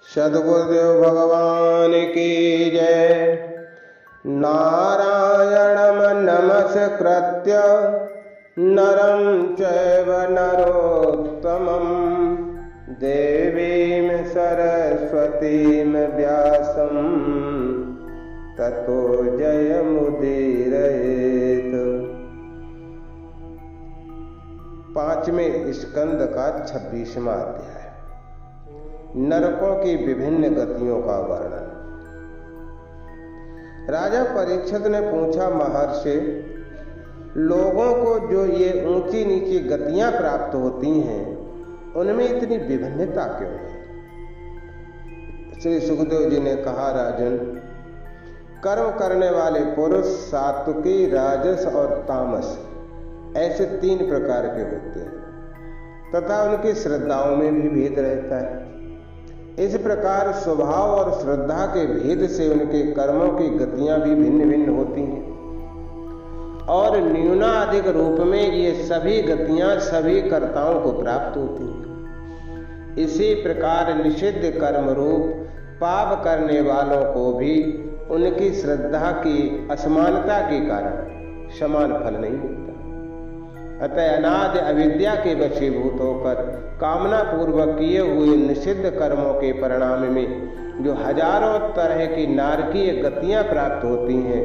सद्गुरुदेव भगवान की जय। नारायणं नमस्कृत्य नरं चैव नरोत्तमं देवीं सरस्वतीं व्यासं ततो जयमुदीरयेत्। 5वें स्कंद का 26वां अध्याय, नरकों की विभिन्न गतियों का वर्णन। राजा परीक्षित ने पूछा, महर्षि, लोगों को जो ये ऊंची नीची गतियां प्राप्त होती हैं, उनमें इतनी विभिन्नता क्यों है? श्री सुखदेव जी ने कहा, राजन, कर्म करने वाले पुरुष सात्विकी, राजस और तामस ऐसे 3 प्रकार के होते हैं तथा उनकी श्रद्धाओं में भी भेद रहता है। इस प्रकार स्वभाव और श्रद्धा के भेद से उनके कर्मों की गतियां भी भिन्न भिन्न होती हैं और न्यूनाधिक रूप में ये सभी गतियां सभी कर्ताओं को प्राप्त होती हैं। इसी प्रकार निषिद्ध कर्म रूप पाप करने वालों को भी उनकी श्रद्धा की असमानता के कारण समान फल नहीं मिलता। अतः अनादि अविद्या के वशीभूत होकर कामना पूर्वक किए हुए निषिद्ध कर्मों के परिणाम में जो हजारों तरह की नारकीय गतियां प्राप्त होती हैं,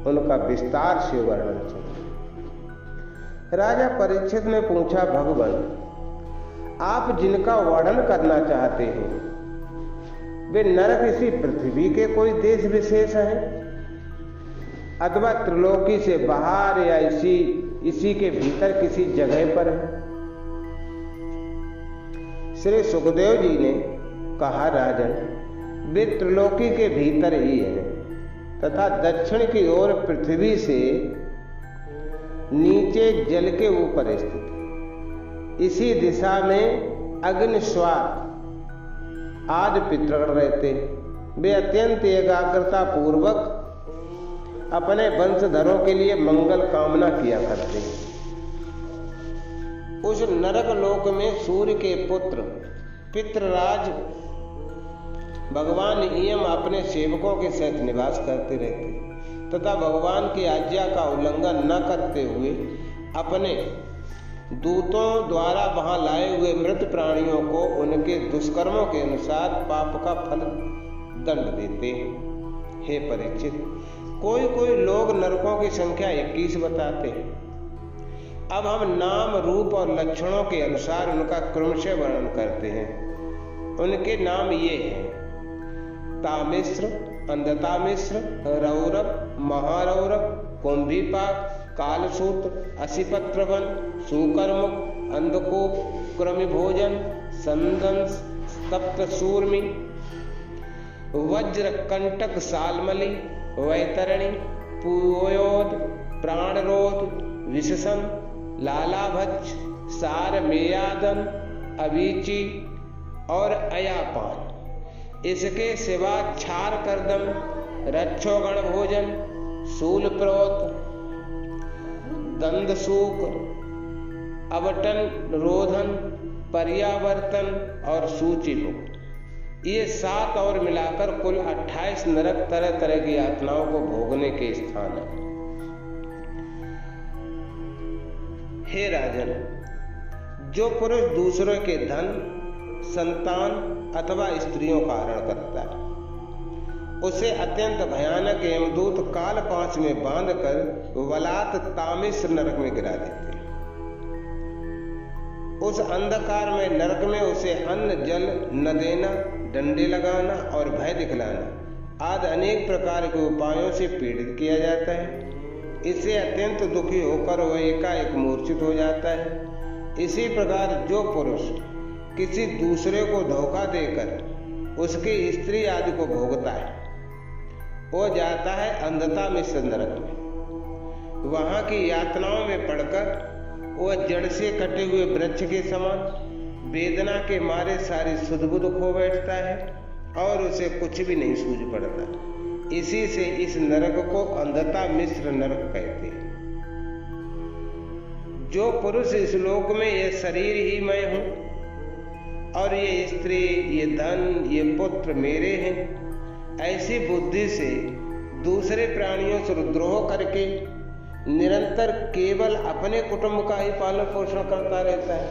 उनका विस्तार से वर्णन सुनिए। राजा परीक्षित ने पूछा, भगवान, आप जिनका वर्णन करना चाहते हैं, वे नरक इसी पृथ्वी के कोई देश विशेष हैं अथवा त्रिलोकी से बाहर या इसी के भीतर किसी जगह पर है? श्री सुखदेव जी ने कहा, राजन, वे त्रिलोकी के भीतर ही है तथा दक्षिण की ओर पृथ्वी से नीचे जल के ऊपर स्थित है। इसी दिशा में अग्निस्वार आदि पितृगण रहते। वे अत्यंत एकाग्रता पूर्वक अपने वंशधरों के लिए मंगल कामना किया करते हैं। उस नरक लोक में सूर्य के पुत्र पितृराज भगवान यम अपने सेवकों के साथ निवास करते रहते तथा भगवान की आज्ञा का उल्लंघन न करते हुए अपने दूतों द्वारा वहां लाए हुए मृत प्राणियों को उनके दुष्कर्मों के अनुसार पाप का फल दंड देते हैं। हे परीक्षित, कोई कोई लोग नरकों की संख्या 21 बताते हैं। अब हम नाम, रूप और लक्षणों के अनुसार उनका क्रमशः वर्णन करते हैं। उनके नाम ये हैं: तामिश्र, अंधतामिश्र, रौरव, महारौरव, कुंभीपाक, कालसूत्र, असिपत्रवन, सुकर्मुक, अंधकूप, कृमिभोजन, संदंस, तप्तसूर्मी, वज्रकंटक, सालमली, वैतरणी, पुयोद, प्राणरोध, विशसन, लालाभच, सार मेयादन, अवीची और अयापान। इसके सिवा क्षार करदम, रक्षोगण भोजन, शूलप्रोत, दंदसूक, अवटन रोधन, पर्यावर्तन और सूचीमुक्त, ये 7 और मिलाकर कुल 28 नरक तरह तरह की यातनाओं को भोगने के स्थान है। हे राजन, जो पुरुष दूसरों के धन, संतान अथवा स्त्रियों का हरण करता है, उसे अत्यंत भयानक यमदूत काल पाश में बांधकर वलात तामिश्र नरक में गिरा देते हैं। उस अंधकार में नरक में उसे अन्न जल न देना, डंडे लगाना और भय दिखलाना आदि अनेक प्रकार के उपायों से पीड़ित किया जाता है। इससे अत्यंत दुखी होकर वह एकाएक मूर्छित हो जाता है। इसी प्रकार जो पुरुष किसी दूसरे को धोखा देकर उसकी स्त्री आदि को भोगता है, वो जाता है अंधता मिश्र नरक में। वहां की यातनाओं में पड़कर वह जड़ से कटे हुए वृक्ष के समान वेदना के मारे सारी सुध बुध खो बैठता है और उसे कुछ भी नहीं सूझ पड़ता। इसी से इस नरक को अंधता मिश्र नरक कहते हैं। जो पुरुष इस लोक में यह शरीर ही मैं हूं और ये स्त्री, ये धन, ये पुत्र मेरे हैं, ऐसी बुद्धि से दूसरे प्राणियों से द्रोह करके निरंतर केवल अपने कुटुंब का ही पालन पोषण करता रहता है।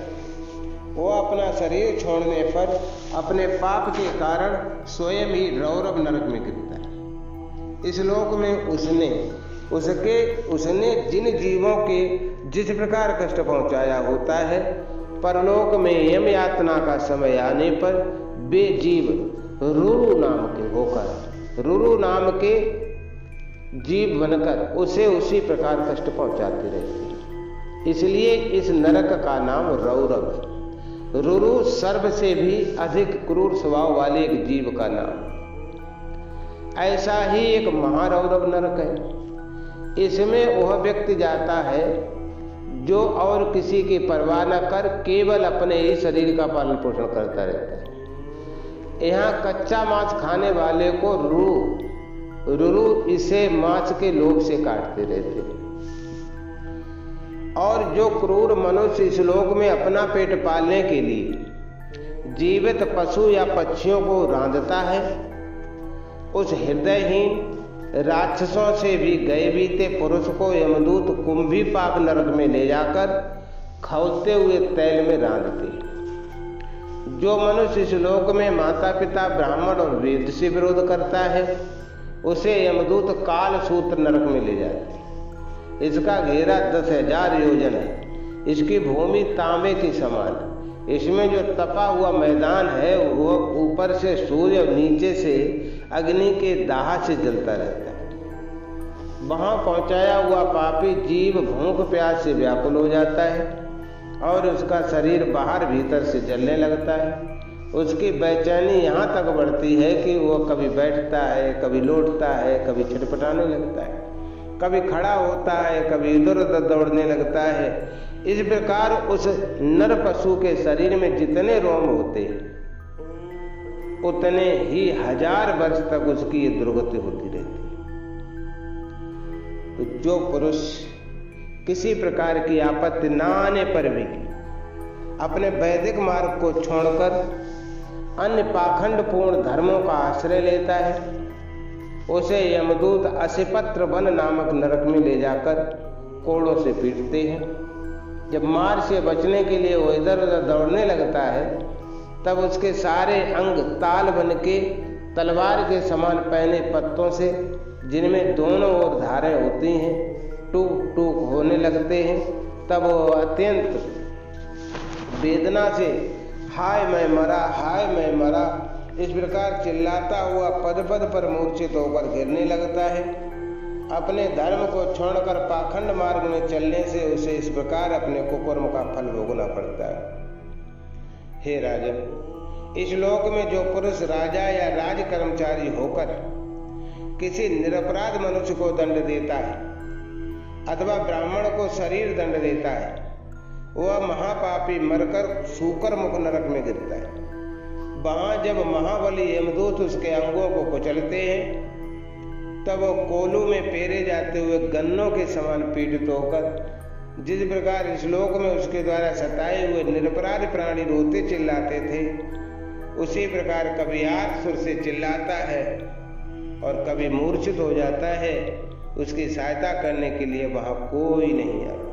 वो अपना शरीर छोड़ने पर अपने पाप के कारण स्वयं ही रौरव नरक में गिरता है। इस लोक में उसने जिन जीवों के जिस प्रकार कष्ट पहुंचाया होता है, परलोक में यम यातना का समय आने पर वे जीव रुरु नाम के होकर, रुरु नाम के जीव बनकर उसे उसी प्रकार कष्ट पहुंचाते रहते हैं। इसलिए इस नरक का नाम रौरव है। रुरु सर्व से भी अधिक क्रूर स्वभाव वाले एक जीव का नाम। ऐसा ही एक महारौरव नरक है। इसमें वह व्यक्ति जाता है जो और किसी की परवाह न कर केवल अपने ही शरीर का पालन पोषण करता रहता है। यहाँ कच्चा मांस खाने वाले को रुरु इसे मांस के लोभ से काटते रहते हैं। और जो क्रूर मनुष्य इस लोक में अपना पेट पालने के लिए जीवित पशु या पक्षियों को रांधता है, उस हृदयहीन राक्षसों से भी गए बीते पुरुष को यमदूत कुंभी पाप नरक में ले जाकर खौलते हुए तैल में रांधते हैं। जो मनुष्य इस लोक में माता पिता ब्राह्मण और वेद से विरोध करता है, उसे यमदूत काल सूत्र नरक में ले जाते हैं। इसका घेरा 10,000 योजन है। इसकी भूमि तांबे की समान। इसमें जो तपा हुआ मैदान है वो ऊपर से सूर्य और नीचे से अग्नि के दाह से जलता रहता है। वहां पहुंचाया हुआ पापी जीव भूख प्यास से व्याकुल हो जाता है और उसका शरीर बाहर भीतर से जलने लगता है। उसकी बेचैनी यहाँ तक बढ़ती है कि वो कभी बैठता है, कभी लौटता है, कभी छटपटाने लगता है, कभी खड़ा होता है, कभी इधर उधर दौड़ने लगता है। इस प्रकार उस नर पशु के शरीर में जितने रोम होते हैं उतने ही 1000 वर्ष तक उसकी ये दुर्गति होती रहती है। तो जो पुरुष किसी प्रकार की आपत्ति न आने पर भी अपने वैदिक मार्ग को छोड़कर अन्य पाखंडपूर्ण धर्मों का आश्रय लेता है, उसे यमदूत असिपत्र वन नामक नरक में ले जाकर कोड़ों से पीटते हैं। जब मार से बचने के लिए वो इधर उधर दौड़ने लगता है, तब उसके सारे अंग ताल बन के तलवार के समान पहने पत्तों से, जिनमें दोनों ओर धारें होती हैं, टूक टूक होने लगते हैं। तब वो अत्यंत वेदना से हाय मैं मरा, हाय मैं मरा, इस प्रकार चिल्लाता हुआ पद पद पर मूर्छित होकर गिरने लगता है। अपने धर्म को छोड़कर पाखंड मार्ग में चलने से उसे इस प्रकार अपने कुकर्म का फल भोगना पड़ता है। हे राजन, इस लोक में जो पुरुष राजा या राज कर्मचारी होकर किसी निरपराध मनुष्य को दंड देता है अथवा ब्राह्मण को शरीर दंड देता है, वह महापापी मरकर सूकर मुख नरक में गिरता है। वहां जब महाबली यमदूत उसके अंगों को कुचलते हैं, तब वो कोलू में पेरे जाते हुए गन्नों के समान पीड़ित होकर जिस प्रकार इस लोक में उसके द्वारा सताए हुए निरपराध प्राणी रोते चिल्लाते थे, उसी प्रकार कभी आग सुर से चिल्लाता है और कभी मूर्छित हो जाता है। उसकी सहायता करने के लिए वहां कोई नहीं आता।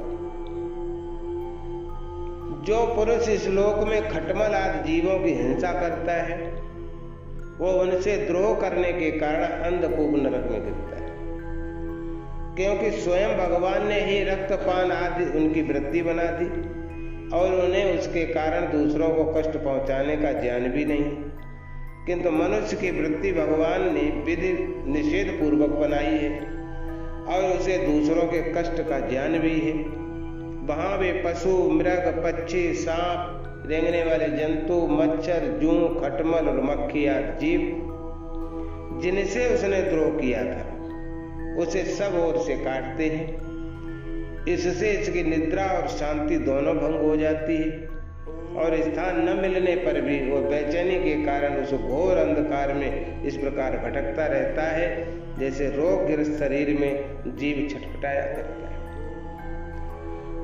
जो पुरुष इस लोक में खटमल आदि जीवों की हिंसा करता है, वो उनसे द्रोह करने के कारण अंधकूप नरक में गिरता है, क्योंकि स्वयं भगवान ने ही रक्तपान आदि उनकी वृत्ति बना दी और उन्हें उसके कारण दूसरों को कष्ट पहुंचाने का ज्ञान भी नहीं। किंतु मनुष्य की वृत्ति भगवान ने विधि निषेध पूर्वक बनाई है और उसे दूसरों के कष्ट का ज्ञान भी है। वहां वे पशु, मृग, पक्षी, सांप, रेंगने वाले जंतु, मच्छर, जूं, खटमल और मक्खी आदि जीव जिनसे उसने द्रोह किया था, उसे सब ओर से काटते हैं। इससे इसकी निद्रा और शांति दोनों भंग हो जाती है और स्थान न मिलने पर भी वह बेचैनी के कारण उस घोर अंधकार में इस प्रकार भटकता रहता है जैसे रोग ग्रस्त शरीर में जीव छटपटाया करता है।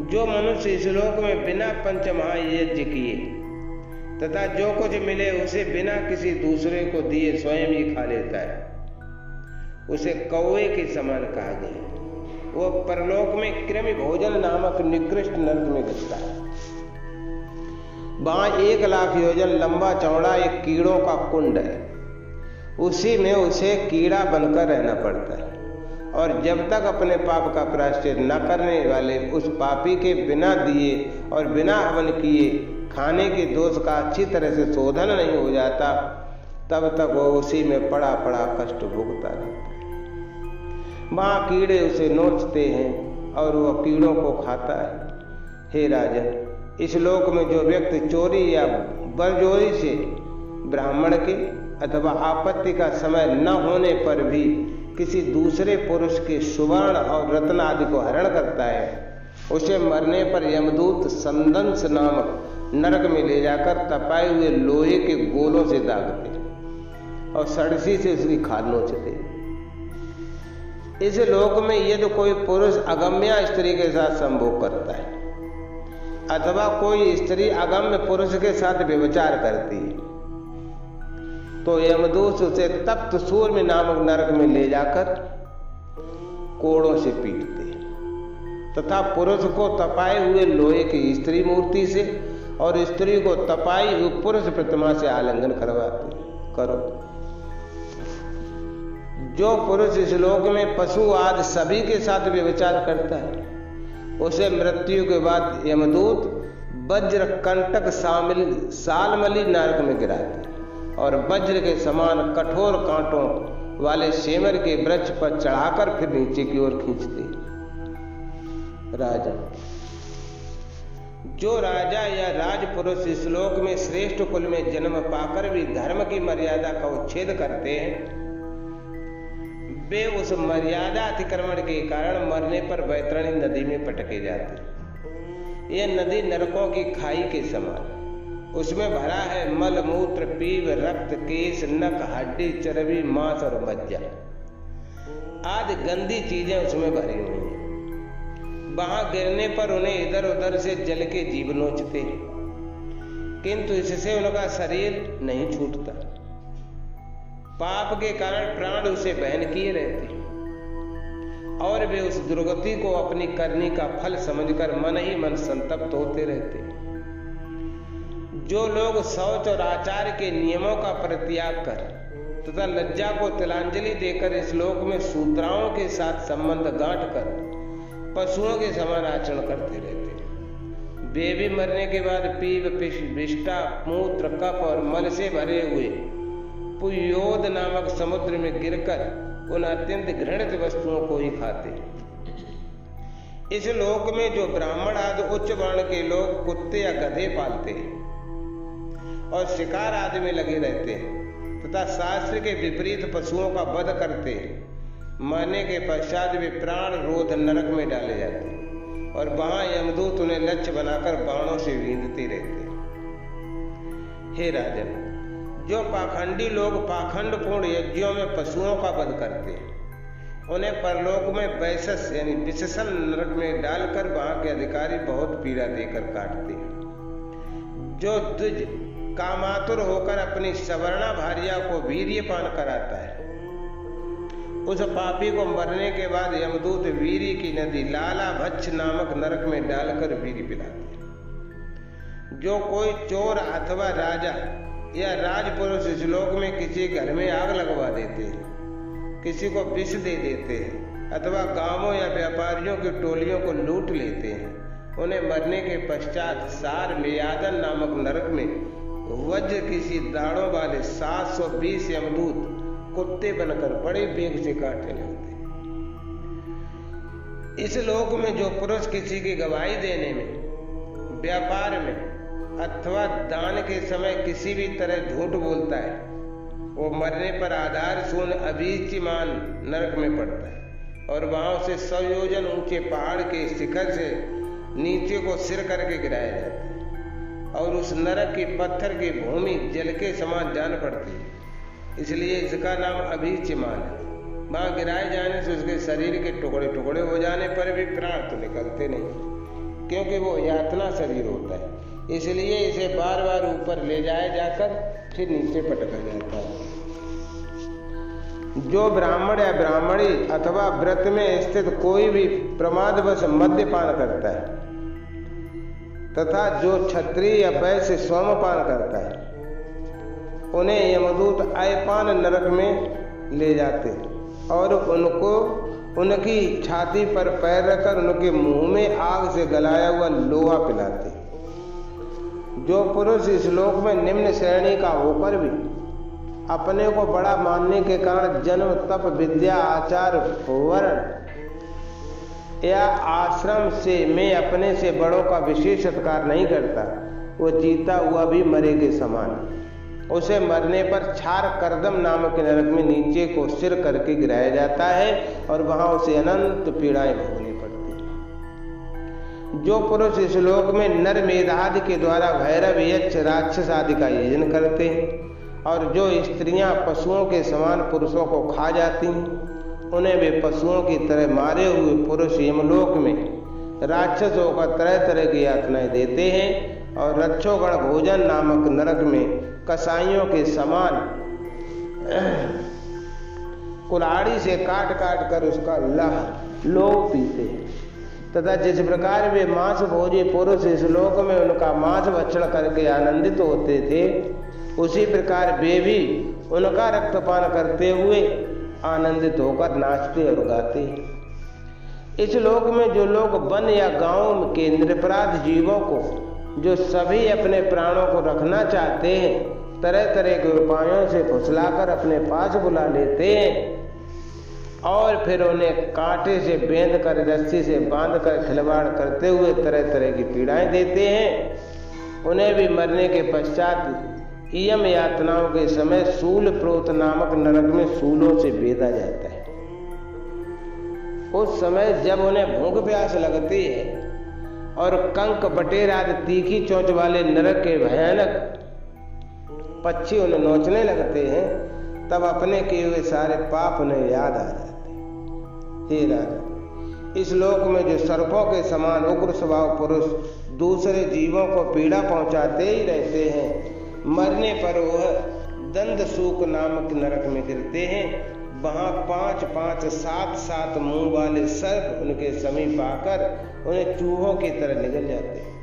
जो मनुष्य इस लोक में बिना पंचमहायज्ञ किए तथा जो कुछ मिले उसे बिना किसी दूसरे को दिए स्वयं ही खा लेता है, उसे कौवे के समान कहा गया। वो परलोक में कृमि भोजन नामक निकृष्ट नरक में गिरता है। वहां 1,00,000 योजन लंबा चौड़ा एक कीड़ों का कुंड है, उसी में उसे कीड़ा बनकर रहना पड़ता है। और जब तक अपने पाप का प्रायश्चित न करने वाले उस पापी के बिना दिए और बिना हवन किए खाने के दोष का अच्छी तरह से शोधन नहीं हो जाता, तब तक वो उसी में पड़ा पड़ा कष्ट भोगता रहता है। वहां कीड़े उसे नोचते हैं और वह कीड़ों को खाता है। हे राजन, इस लोक में जो व्यक्ति चोरी या बरजोरी से ब्राह्मण के अथवा आपत्ति का समय न होने पर भी किसी दूसरे पुरुष के सुवर्ण और रत्न आदि को हरण करता है, उसे मरने पर यमदूत संदंस नामक नरक में ले जाकर तपाए हुए लोहे के गोलों से दागते और सड़सी से उसकी खाल नोचते। इस लोक में यदि कोई पुरुष अगम्या स्त्री के साथ संभोग करता है अथवा कोई स्त्री अगम्य पुरुष के साथ व्यभिचार करती है, तो यमदूत उसे तप्त सूर्य नामक नरक में ले जाकर कोड़ों से पीटते तथा पुरुष को तपाए हुए लोहे की स्त्री मूर्ति से और स्त्री को तपाई हुई पुरुष प्रतिमा से आलिंगन करवाते। करो। जो पुरुष इस लोक में पशु आदि सभी के साथ व्यभिचार करता है, उसे मृत्यु के बाद यमदूत वज्र कंटक सालमली नरक में गिराते और वज्र के समान कठोर कांटों वाले सेमर के वृक्ष पर चढ़ाकर फिर नीचे की ओर खींचते। राजा, जो राजा या राजपुरुष इस लोक में श्रेष्ठ कुल में जन्म पाकर भी धर्म की मर्यादा का उच्छेद करते हैं, वे उस मर्यादा अतिक्रमण के कारण मरने पर वैतरणी नदी में पटके जाते। यह नदी नरकों की खाई के समान, उसमें भरा है मल मूत्र पीव रक्त केश नख हड्डी चर्बी मांस और मज्जा आदि गंदी चीजें उसमें भरी हुई हैं। वहां गिरने पर उन्हें इधर उधर से जल के जीव नोचते, किंतु इससे उनका शरीर नहीं छूटता। पाप के कारण प्राण उसे बहन किए रहते और वे उस दुर्गति को अपनी करनी का फल समझकर मन ही मन संतप्त होते रहते। जो लोग शौच और आचार के नियमों का परित्याग कर तथा लज्जा को तिलांजलि देकर इस लोक में शूद्राओं के साथ संबंध गांठ कर पशुओं के समान आचरण करते रहते, वे भी मरने के बाद पीव विष्टा मूत्र कफ और मल से भरे हुए पुयोद नामक समुद्र में गिरकर उन अत्यंत घृणित वस्तुओं को ही खाते। इस लोक में जो ब्राह्मण आदि उच्च वर्ण के लोग कुत्ते या गधे पालते हैं और शिकार आदि में लगे रहते हैं तथा शास्त्र के विपरीत पशुओं का वध करते हैं, मरने के पश्चात वे प्राण रोध नरक में डाले जाते हैं और वहां यमदूत उन्हें लक्ष्य बनाकर बाणों से बींधते रहते हैं। हे राजन, जो पाखंडी लोग पाखंडपूर्ण यज्ञों में पशुओं का वध करते हैं, उन्हें परलोक में वैशस यानी विशेषण नरक में डालकर वहां के अधिकारी बहुत पीड़ा देकर काटते हैं। जो द्विज कामातुर होकर अपनी सवर्णा भार्या को वीर्यपान कराता है, उस पापी को मरने के बाद यमदूत वीर्य की नदी लाला भच्छ नामक नरक में डालकर वीर्य पिलाते हैं। जो कोई चोर अथवा राजा या राजपुरुष इस लोक में किसी घर में आग लगवा देते हैं, किसी को विष दे देते हैं अथवा गांवों या व्यापारियों की टोलियों को लूट लेते हैं, उन्हें मरने के पश्चात सार मेयादन नामक नरक में वज्र किसी दाढ़ों वाले 720 यमदूत कुत्ते बनकर बड़े वेग से काटने लगते। इस लोक में जो पुरुष किसी की गवाही देने में, व्यापार में अथवा दान के समय किसी भी तरह झूठ बोलता है, वो मरने पर आधार शून्य अभीच्यमान नरक में पड़ता है और वहां से 100 योजन ऊंचे पहाड़ के शिखर से नीचे को सिर करके गिराया जाता है और उस नरक की पत्थर की भूमि जल के समान जान पड़ती है, इसलिए इसका नाम अभीच्यमान है। वहां गिराए जाने से उसके शरीर के टुकड़े टुकड़े हो जाने पर भी प्राण तो निकलते नहीं, क्योंकि वो यातना शरीर होता है। इसलिए इसे बार बार ऊपर ले जाया जाकर फिर नीचे पटका जाता है। जो ब्राह्मण या ब्राह्मणी अथवा व्रत में स्थित कोई भी प्रमादवश मद्यपान करता है तथा जो क्षत्रिय या वैश्य सोमपान करता है, उन्हें यमदूत अयपान नरक में ले जाते और उनको उनकी छाती पर पैर रखकर उनके मुंह में आग से गलाया हुआ लोहा पिलाते। जो पुरुष इस लोक में निम्न श्रेणी का होकर भी अपने को बड़ा मानने के कारण जन्म, तप, विद्या, आचार, वर्ण या आश्रम से में अपने से बड़ों का विशेष सत्कार नहीं करता, वो जीता हुआ भी मरे के समान। उसे मरने पर छार करदम नामक नरक में नीचे को सिर करके गिराया जाता है और वहां उसे अनंत पीड़ाएं भोगनी पड़ती हैं। जो पुरुष इस लोक में नर मेधादि के द्वारा भैरव, यक्ष, राक्षस आदि का यजन करते हैं और जो स्त्रियां पशुओं के समान पुरुषों को खा जाती हैं, उन्हें वे पशुओं की तरह मारे हुए पुरुष यमलोक में राक्षसों का तरह तरह की यातनाएं देते हैं और रक्षोगण भोजन नामक नरक में कसाईयों के समान कुल्हाड़ी से काट काट कर उसका लोह पीते हैं। तथा जिस प्रकार वे मांस भोजी पुरुष इस लोक में उनका मांस भक्षण करके आनंदित होते थे, उसी प्रकार वे भी उनका रक्तपान करते हुए आनंदित होकर नाचते और गाते। इस लोक में जो लोग वन या गांव के निरपराध जीवों को, जो सभी अपने प्राणों को रखना चाहते हैं, तरह तरह के उपायों से फुसलाकर अपने पास बुला लेते हैं और फिर उन्हें कांटे से बेंध कर, रस्सी से बांध कर खिलवाड़ करते हुए तरह तरह की पीड़ाएं देते हैं, उन्हें भी मरने के पश्चात यम यातनाओं के समय सूल प्रोत नामक नरक में सूलों से बेधा जाता है। उस समय जब उन्हें भूख प्यास लगती है और कंक, बटेर आदि तीखी चोंच वाले नरक के भयानक पक्षी उन्हें नोचने लगते हैं, तब अपने किए हुए सारे पाप उन्हें याद आ जाते हैं। हे राजा, इस लोक में जो सर्पों के समान उग्र स्वभाव पुरुष दूसरे जीवों को पीड़ा पहुंचाते ही रहते हैं, मरने पर वह दंदसूक नामक नरक में गिरते हैं। वहां 5-5, 7-7 मुंह वाले सर्प उनके समीप आकर उन्हें चूहों की तरह निगल जाते हैं।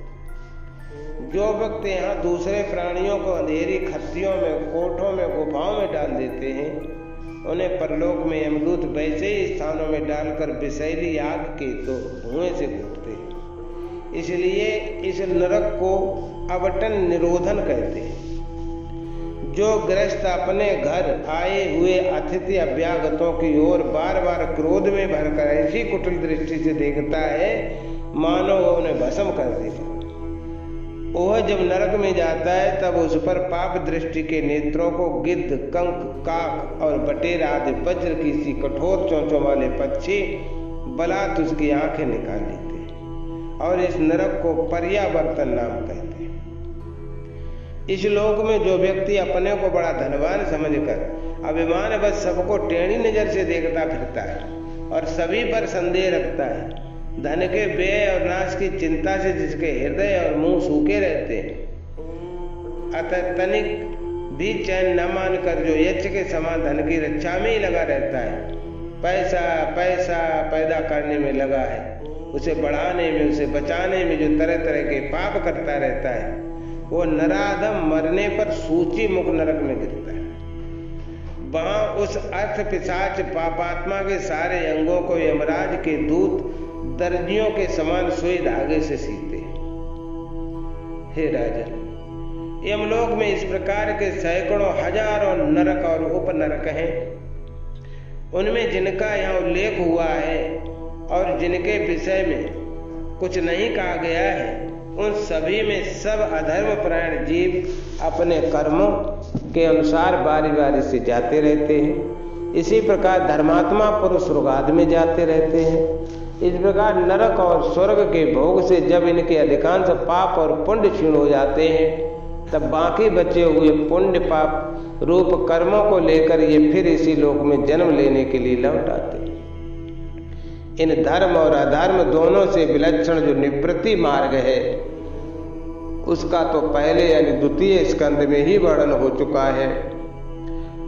जो व्यक्ति यहाँ दूसरे प्राणियों को अंधेरी खत्तियों में, कोठों में, गुफाओं में डाल देते हैं, उन्हें परलोक में यमदूत वैसे ही स्थानों में डालकर विषैली आग के तो धुएं से कूटते हैं। इसलिए इस नरक को अवटन निरोधन कहते हैं। जो गृहस्थ अपने घर आए हुए अतिथि अभ्यागतों की ओर बार बार क्रोध में भरकर ऐसी कुटिल दृष्टि से देखता है मानो वो उन्हें भस्म कर देगा, वह जब नरक में जाता है तब उस पर पाप दृष्टि के नेत्रों को गिद्ध, कंक, काक और बटेर आदि वज्र की सी कठोर चोंचों वाले पक्षी बलात् उसकी आंखें निकाल लेते हैं और इस नरक को पर्यावर्तन नाम कहते हैं। इस लोक में जो व्यक्ति अपने को बड़ा धनवान समझकर अभिमानवश सबको टेढ़ी नजर से देखता फिरता है और सभी पर संदेह रखता है, धन के व्यय और नाश की चिंता से जिसके हृदय और मुंह सूखे रहते हैं, अतः तनिक भी चैन न मानकर जो यक्ष के समान धन की रक्षा में ही लगा रहता है, पैसा पैसा पैदा करने में लगा है, उसे बढ़ाने में, उसे बचाने में जो तरह तरह के पाप करता रहता है, वो नराधम मरने पर सूची मुख नरक में गिरता है। वहां उस अर्थ पिशाच पापात्मा के सारे अंगों को यमराज के दूत दर्जियों के समान सुई धागे से सीते। हे राजन, यमलोक में इस प्रकार के सैकड़ों हजारों नरक और उपनरक हैं। उनमें जिनका यहाँ उल्लेख हुआ है और जिनके विषय में कुछ नहीं कहा गया है, उन सभी में सब अधर्मपरायण जीव अपने कर्मों के अनुसार बारी बारी से जाते रहते हैं। इसी प्रकार धर्मात्मा पुरुष स्वर्ग में जाते रहते हैं। इस प्रकार नरक और स्वर्ग के भोग से जब इनके अधिकांश पाप और पुण्य क्षीण हो जाते हैं, तब बाकी बचे हुए पुण्य पाप रूप कर्मों को लेकर ये फिर इसी लोक में जन्म लेने के लिए लौट आते हैं। इन धर्म और अधर्म दोनों से विलक्षण जो निवृत्ति मार्ग है, उसका तो पहले यानी द्वितीय स्कंद में ही वर्णन हो चुका है।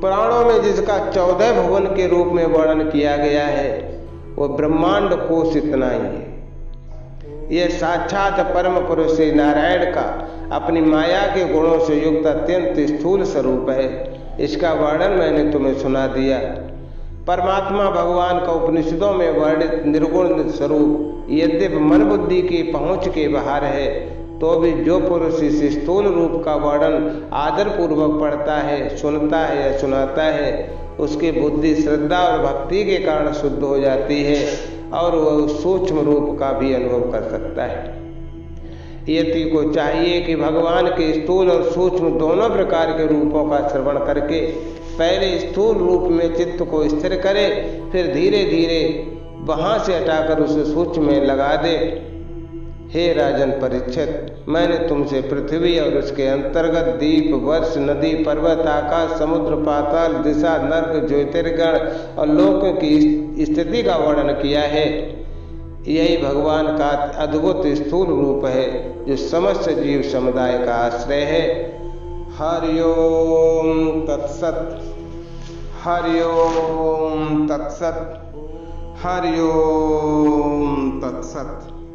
पुराणों में जिसका 14 भुवन के रूप में वर्णन किया गया है वो ब्रह्मांड कोश इतना ही है। यह साक्षात परम पुरुष श्री नारायण का अपनी माया के गुणों से युक्त अत्यंत स्थूल स्वरूप है। इसका वर्णन मैंने तुम्हें सुना दिया। परमात्मा भगवान का उपनिषदों में वर्णित निर्गुण स्वरूप यद्यपि मन बुद्धि की पहुंच के बाहर है, तो भी जो पुरुष इस स्थूल रूप का वर्णन आदर पूर्वक पढ़ता है, सुनता है या सुनाता है, उसकी बुद्धि श्रद्धा और भक्ति के कारण शुद्ध हो जाती है और वह सूक्ष्म रूप का भी अनुभव कर सकता है। यति को चाहिए कि भगवान के स्थूल और सूक्ष्म दोनों प्रकार के रूपों का श्रवण करके पहले स्थूल रूप में चित्त को स्थिर करे, फिर धीरे धीरे वहां से हटाकर उसे सूक्ष्म में लगा दे। हे राजन परीक्षित, मैंने तुमसे पृथ्वी और उसके अंतर्गत द्वीप, वर्ष, नदी, पर्वत, आकाश, समुद्र, पाताल, दिशा, नर्क, ज्योतिर्गण और लोकों की स्थिति का वर्णन किया है। यही भगवान का अद्भुत स्थूल रूप है जो समस्त जीव समुदाय का आश्रय है। हरि ओम तत्सत। हरि ओम तत्सत। हरि ओम तत्सत।